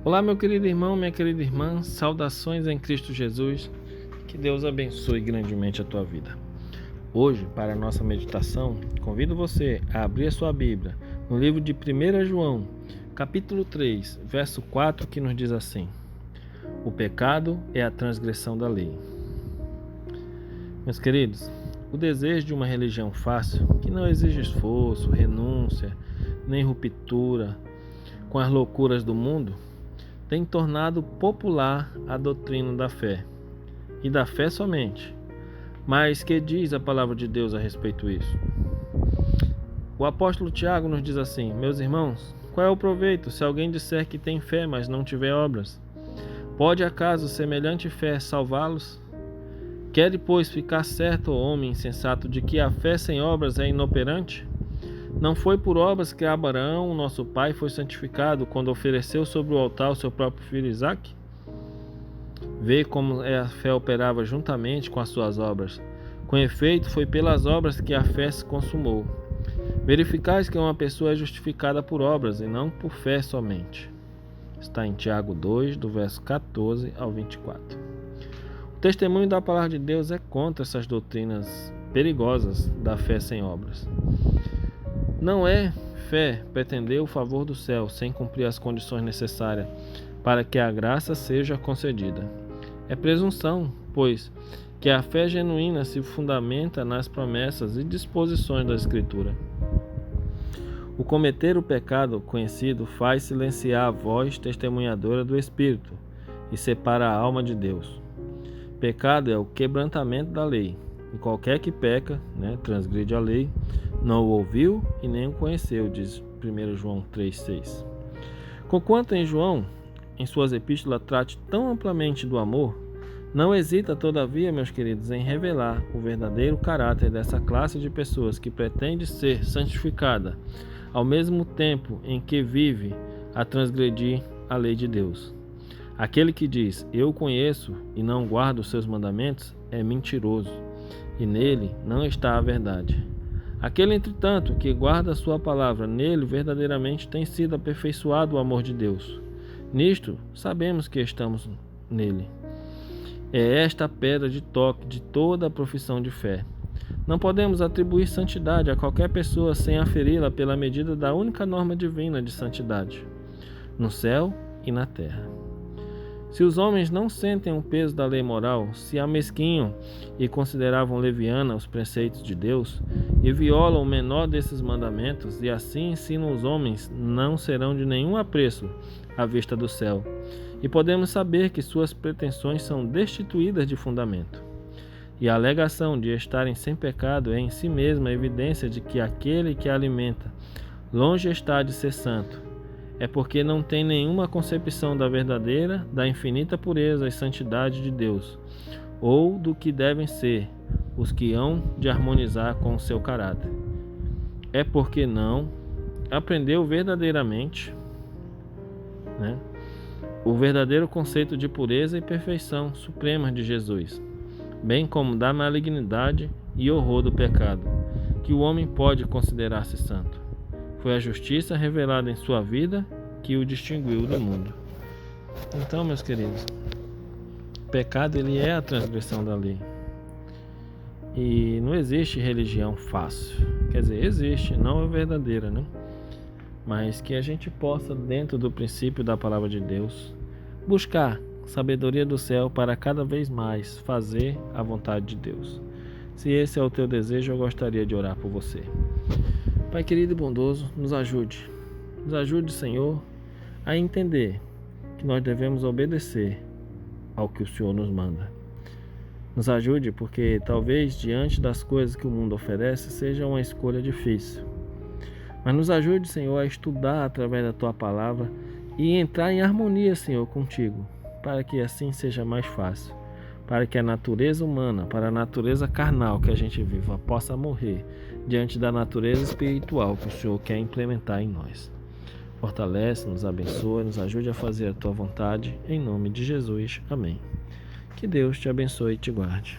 Olá, meu querido irmão, minha querida irmã, saudações em Cristo Jesus, que Deus abençoe grandemente a tua vida. Hoje, para a nossa meditação, convido você a abrir a sua Bíblia no livro de 1 João, capítulo 3, verso 4, que nos diz assim: o pecado é a transgressão da lei. Meus queridos, o desejo de uma religião fácil, que não exige esforço, renúncia, nem ruptura com as loucuras do mundo, tem tornado popular a doutrina da fé, e da fé somente. Mas que diz a palavra de Deus a respeito disso? O apóstolo Tiago nos diz assim: meus irmãos, qual é o proveito se alguém disser que tem fé, mas não tiver obras? Pode acaso semelhante fé salvá-los? Quer depois ficar certo, ó homem insensato, de que a fé sem obras é inoperante? Não foi por obras que Abraão, nosso pai, foi santificado quando ofereceu sobre o altar o seu próprio filho Isaque? Vê como a fé operava juntamente com as suas obras. Com efeito, foi pelas obras que a fé se consumou. Verificais que uma pessoa é justificada por obras e não por fé somente. Está em Tiago 2, do verso 14 ao 24. O testemunho da palavra de Deus é contra essas doutrinas perigosas da fé sem obras. Não é fé pretender o favor do céu sem cumprir as condições necessárias para que a graça seja concedida. É presunção, pois, que a fé genuína se fundamenta nas promessas e disposições da Escritura. O cometer o pecado conhecido faz silenciar a voz testemunhadora do Espírito e separa a alma de Deus. Pecado é o quebrantamento da lei, e qualquer que peca, transgride a lei, não o ouviu e nem o conheceu, diz 1 João 3,6. Conquanto em João, em suas epístolas, trate tão amplamente do amor, não hesita, todavia, meus queridos, em revelar o verdadeiro caráter dessa classe de pessoas que pretende ser santificada, ao mesmo tempo em que vive a transgredir a lei de Deus. Aquele que diz, eu conheço e não guardo os seus mandamentos, é mentiroso, e nele não está a verdade. Aquele, entretanto, que guarda a sua palavra, nele verdadeiramente tem sido aperfeiçoado o amor de Deus. Nisto, sabemos que estamos nele. É esta a pedra de toque de toda a profissão de fé. Não podemos atribuir santidade a qualquer pessoa sem aferi-la pela medida da única norma divina de santidade, no céu e na terra. Se os homens não sentem o peso da lei moral, se amesquinham e consideravam leviana os preceitos de Deus, e violam o menor desses mandamentos, e assim ensinam os homens, não serão de nenhum apreço à vista do céu, e podemos saber que suas pretensões são destituídas de fundamento. E a alegação de estarem sem pecado é em si mesma a evidência de que aquele que a alimenta longe está de ser santo. É porque não tem nenhuma concepção da verdadeira, da infinita pureza e santidade de Deus, ou do que devem ser os que hão de harmonizar com o seu caráter. É porque não aprendeu verdadeiramente, o verdadeiro conceito de pureza e perfeição suprema de Jesus, bem como da malignidade e horror do pecado, que o homem pode considerar-se santo. Foi a justiça revelada em sua vida que o distinguiu do mundo. Então, meus queridos, o pecado ele é a transgressão da lei. E não existe religião fácil. Quer dizer, existe, não é verdadeira, Mas que a gente possa, dentro do princípio da palavra de Deus, buscar sabedoria do céu para cada vez mais fazer a vontade de Deus. Se esse é o teu desejo, eu gostaria de orar por você. Pai querido e bondoso, nos ajude. Nos ajude, Senhor, a entender que nós devemos obedecer ao que o Senhor nos manda. Nos ajude porque talvez diante das coisas que o mundo oferece seja uma escolha difícil. Mas nos ajude, Senhor, a estudar através da Tua palavra e entrar em harmonia, Senhor, contigo, para que assim seja mais fácil. Para que a natureza humana, para a natureza carnal que a gente viva, possa morrer diante da natureza espiritual que o Senhor quer implementar em nós. Fortalece, nos abençoa, nos ajude a fazer a Tua vontade, em nome de Jesus. Amém. Que Deus te abençoe e te guarde.